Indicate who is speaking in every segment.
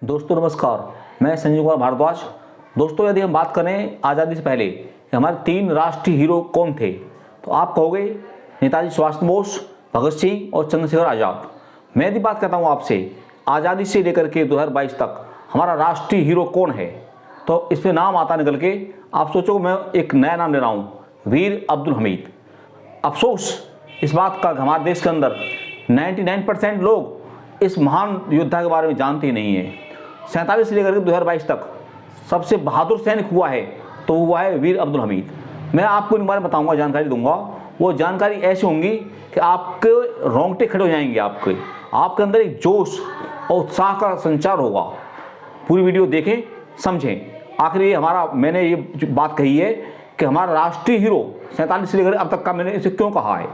Speaker 1: दोस्तों नमस्कार, मैं संजीव कुमार भारद्वाज। दोस्तों यदि हम बात करें आज़ादी से पहले कि हमारे 3 राष्ट्रीय हीरो कौन थे, तो आप कहोगे नेताजी सुभाष चंद्र बोस, भगत सिंह और चंद्रशेखर आज़ाद। मैं यदि बात करता हूँ आपसे आज़ादी से लेकर के 2022 तक हमारा राष्ट्रीय हीरो कौन है, तो इस पर नाम आता निकल के आप सोचो मैं एक नया नाम ले रहा हूँ, वीर अब्दुल हमीद। अफसोस इस बात का हमारे देश के अंदर 99% लोग इस महान योद्धा के बारे में जानते ही नहीं है। 47 से लेकर के 2022 तक सबसे बहादुर सैनिक हुआ है तो हुआ है वीर अब्दुल हमीद। मैं आपको इनके बारे में बताऊंगा, जानकारी दूंगा। वो जानकारी ऐसी होंगी कि आपके रोंगटे खड़े हो जाएंगे, आपके अंदर एक जोश और उत्साह का संचार होगा। पूरी वीडियो देखें, समझें। आखिर ये मैंने ये बात कही है कि हमारा राष्ट्रीय हीरो 47 से लेकर अब तक का मैंने इसे क्यों कहा है।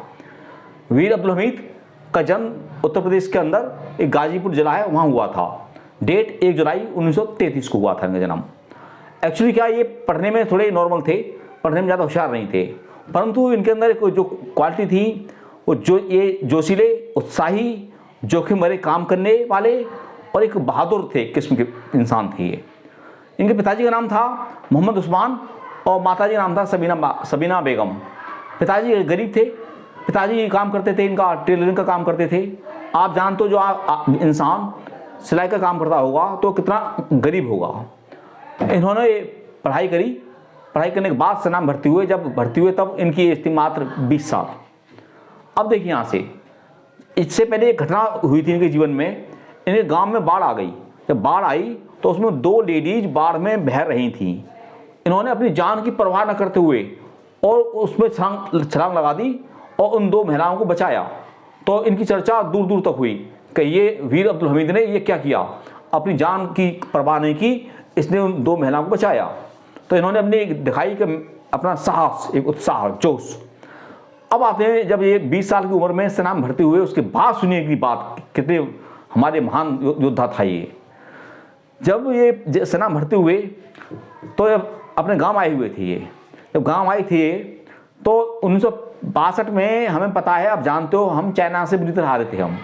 Speaker 1: वीर अब्दुल हमीद का जन्म उत्तर प्रदेश के अंदर एक गाजीपुर जिला है, वहाँ हुआ था। डेट 1 जुलाई 1933 को हुआ था इनका जन्म। एक्चुअली क्या ये पढ़ने में थोड़े नॉर्मल थे, पढ़ने में ज़्यादा होशियार नहीं थे, परंतु इनके अंदर एक जो क्वालिटी थी वो ये जोशीले, उत्साही, जोखिम भरे काम करने वाले और एक बहादुर थे किस्म के इंसान थे ये। इनके पिताजी का नाम था मोहम्मद उस्मान और माताजी का नाम था सबीना बेगम। पिताजी गरीब थे, पिताजी काम करते थे, इनका टेलरिंग का काम करते थे। आप जानते हो जो इंसान सिलाई का काम करता होगा तो कितना गरीब होगा। इन्होंने पढ़ाई करी, पढ़ाई करने के बाद सेना में भर्ती हुए तब इनकी एज थी मात्र 20 साल। अब देखिए यहाँ से, इससे पहले एक घटना हुई थी इनके जीवन में। इनके गांव में बाढ़ आ गई। जब बाढ़ आई तो उसमें 2 लेडीज बाढ़ में बह रही थीं। इन्होंने अपनी जान की परवाह न करते हुए और उसमें छलांग लगा दी और उन 2 महिलाओं को बचाया। तो इनकी चर्चा दूर दूर तक हुई कि ये वीर अब्दुल हमीद ने ये क्या किया, अपनी जान की परवाह नहीं की, इसने उन 2 महिलाओं को बचाया। तो इन्होंने अपनी दिखाई कि अपना साहस, एक उत्साह, जोश। अब आते हैं जब ये 20 साल की उम्र में सेना में भर्ती हुए, उसके बाद सुनिए की बात, कितने हमारे महान योद्धा था ये। जब ये सेना में भर्ती हुए तो अपने गाँव आए हुए थे ये। जब गाँव आए थे तो 1962 में हमें पता है, आप जानते हो, हम चाइना से बुरी तरह हारे थे हम।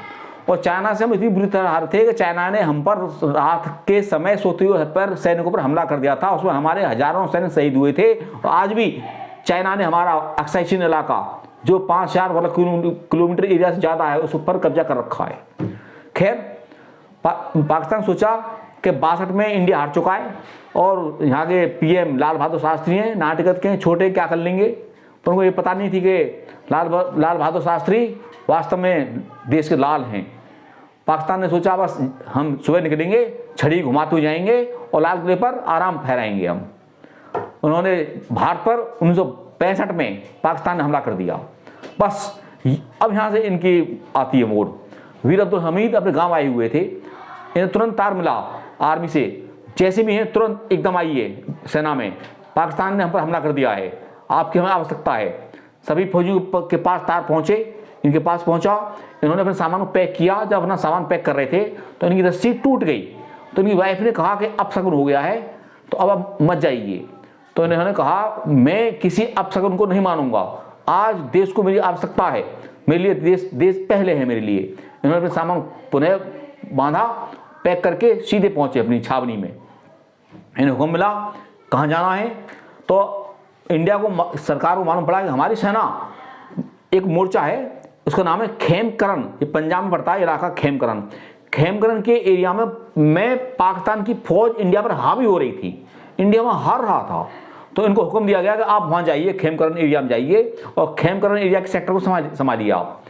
Speaker 1: और चाइना से हम इतनी बुरी तरह हारे थे कि चाइना ने हम पर रात के समय सोते हुए पर सैनिकों पर हमला कर दिया था। उसमें हमारे हजारों सैनिक शहीद हुए थे। और आज भी चाइना ने हमारा अक्साई चीन इलाका जो 5000 वर्ग किलोमीटर एरिया से ज़्यादा है उस पर कब्जा कर रखा है। खैर पाकिस्तान सोचा कि 62 में इंडिया हार चुका है और यहाँ के पीएम लाल बहादुर शास्त्री हैं, नाटिकत के छोटे, क्या कर लेंगे। पर उनको ये पता नहीं थी कि लाल बहादुर शास्त्री वास्तव में देश के लाल हैं। पाकिस्तान ने सोचा बस हम सुबह निकलेंगे, छड़ी घुमाते हुए जाएंगे और लाल किले पर आराम फहराएंगे हम। उन्होंने भारत पर 1965 में पाकिस्तान ने हमला कर दिया। बस अब यहाँ से इनकी आती है मोड़। वीर अब्दुल हमीद अपने गांव आए हुए थे। इन्हें तुरंत तार मिला आर्मी से, जैसे भी हैं तुरंत एकदम आइए सेना में, पाकिस्तान ने हम पर हमला कर दिया है, आपकी हमें आवश्यकता है। सभी फौजियों के पास तार पहुँचे, इनके पास पहुँचा। इन्होंने अपने सामान को पैक किया। जब अपना सामान पैक कर रहे थे तो इनकी रस्सी टूट गई। तो इनकी वाइफ ने कहा कि अपशगुन हो गया है, तो अब आप मत जाइए। तो इन्होंने कहा मैं किसी अपशगुन को नहीं मानूंगा, आज देश को मेरी आवश्यकता है, मेरे लिए देश पहले है मेरे लिए। इन्होंने अपने सामान पुनः बांधा, पैक करके सीधे पहुंचे अपनी छावनी में। इन्हें हुक्म मिला कहाँ जाना है। तो इंडिया को, सरकार को मालूम पड़ा कि हमारी सेना, एक मोर्चा है उसका नाम है खेमकरन, ये पंजाब में पड़ता है इलाका खेमकरन। खेमकरन के एरिया में पाकिस्तान की फौज इंडिया पर हावी हो रही थी, इंडिया में हार रहा था। तो इनको हुक्म दिया गया कि आप वहाँ जाइए, खेमकरन एरिया में जाइए और खेमकरन एरिया के सेक्टर को संभालिए आप।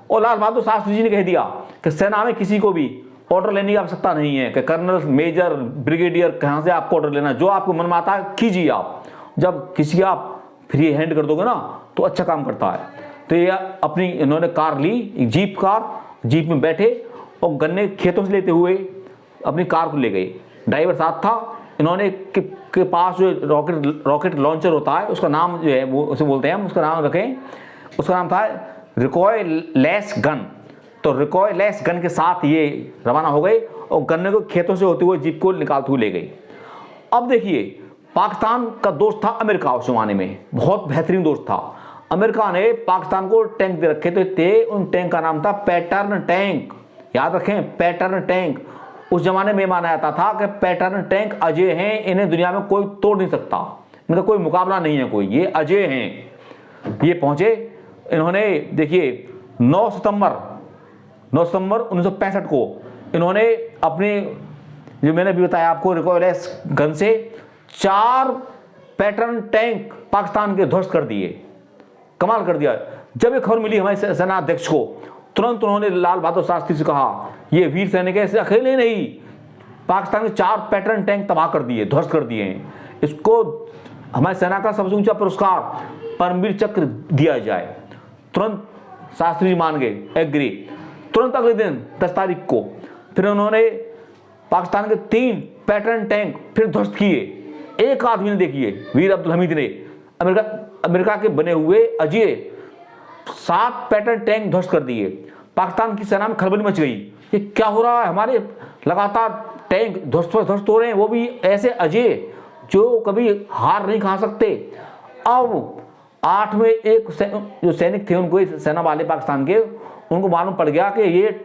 Speaker 1: और लाल बहादुर शास्त्री जी ने कह दिया कि सेना में किसी को भी ऑर्डर लेने की आवश्यकता नहीं है कि कर्नल, मेजर, ब्रिगेडियर कहाँ से आपको ऑर्डर लेना, जो आपको मन में आता है कीजिए आप। जब किसी आप फ्री हैंड कर दोगे ना तो अच्छा काम करता है। तो ये अपनी इन्होंने कार ली, एक जीप में बैठे और गन्ने खेतों से लेते हुए अपनी कार को ले गए। ड्राइवर साथ था। इन्होंने के पास जो रॉकेट लॉन्चर होता है उसका नाम जो है वो उसे बोलते हैं हम, उसका नाम रखें, उसका नाम था रिकॉयलेस गन। तो रिकॉयलेस गन के साथ ये रवाना हो गए और गन्ने को खेतों से होते हुए जीप को निकालते हुए ले गए। अब देखिए, पाकिस्तान का दोस्त था अमेरिका, उस जमाने में बहुत बेहतरीन दोस्त था। अमेरिका ने पाकिस्तान को टैंक दे रखे थे। उन टैंक का नाम था पैटर्न टैंक, याद रखें, पैटर्न टैंक। उस जमाने में माना जाता था कि पैटर्न टैंक अजय हैं, इन्हें दुनिया में कोई तोड़ नहीं सकता, इनका कोई मुकाबला नहीं है कोई, ये अजय हैं। ये पहुंचे, इन्होंने देखिए 9 सितंबर 1965 को इन्होंने अपने, जो मैंने भी बताया आपको, रिकॉइल एस गन से 4 पैटर्न टैंक पाकिस्तान के ध्वस्त कर दिए। कमाल कर दिया। जब ये खबर मिली हमारे सेना अध्यक्ष को, तुरंत उन्होंने लाल बहादुर शास्त्री से कहा, ये वीर सैनिक ऐसे अकेले नहीं, पाकिस्तान के 4 पैटर्न टैंक तबाह कर दिए, ध्वस्त कर दिए हैं, इसको हमारी सेना का सबसे ऊंचा पुरस्कार परमवीर चक्र दिया जाए। तुरंत शास्त्री जी मान गए, एग्री। तुरंत अगले दिन 10 तारीख को फिर उन्होंने पाकिस्तान के 3 पैटर्न टैंक फिर ध्वस्त किए। एक आदमी ने, देखिए वीर अब्दुल हमीद ने, अमेरिका के बने हुए अजय 7 पैटर्न टैंक ध्वस्त कर दिए। पाकिस्तान की सेना में खलबली मच गई, ये क्या हो रहा है, हमारे लगातार टैंक ध्वस्त हो रहे हैं, वो भी ऐसे अजय जो कभी हार नहीं खा सकते। अब 8 में एक जो सैनिक थे, उनको सेना वाले पाकिस्तान के, उनको मालूम पड़ गया कि ये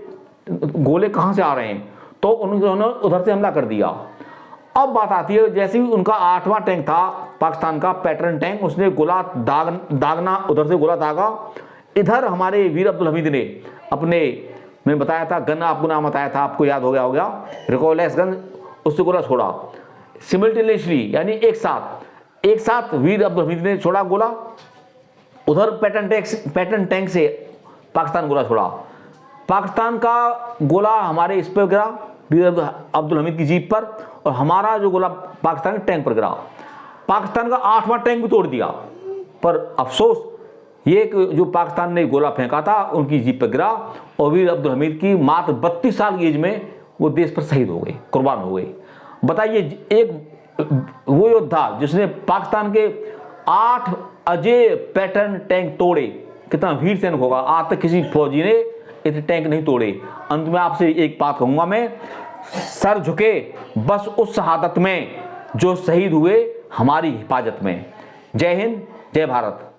Speaker 1: गोले कहाँ से आ रहे हैं, तो उन्होंने उधर से हमला कर दिया। अब बात आती है, जैसे ही उनका 8वां टैंक था पाकिस्तान का पैटर्न टैंक, उसने गोला दागना, उधर से गोला दागा, इधर हमारे वीर अब्दुल हमीद ने अपने, मैंने बताया था गन, आपको नाम बताया था, आपको याद हो गया होगा, रिकॉइल एस गन, उससे गोला छोड़ा सिमल्टेनियसली, यानी एक साथ वीर अब्दुल हमीद ने छोड़ा गोला, उधर पैटर्न टैंक से पाकिस्तान गोला छोड़ा। पाकिस्तान का गोला हमारे इस पर गिरा, वीर अब्दुल हमीद की जीप पर, और हमारा जो गोला पाकिस्तान के टैंक पर गिरा। पाकिस्तान का 8वां टैंक भी तोड़ दिया, पर अफसोस ये कि जो पाकिस्तान ने गोला फेंका था उनकी जीप पर गिरा, और वीर अब्दुल हमीद की मात्र 32 साल की एज में वो देश पर शहीद हो गए, कुर्बान हो गए। बताइए, एक वो योद्धा जिसने पाकिस्तान के 8 अजय पैटर्न टैंक तोड़े, कितना वीर सैनिक होगा। आज तक किसी फौजी ने इतने टैंक नहीं तोड़े। अंत में आपसे एक बात कहूंगा मैं, सर झुके बस उस शहादत में जो शहीद हुए हमारी हिफाजत में। जय हिंद, जय भारत।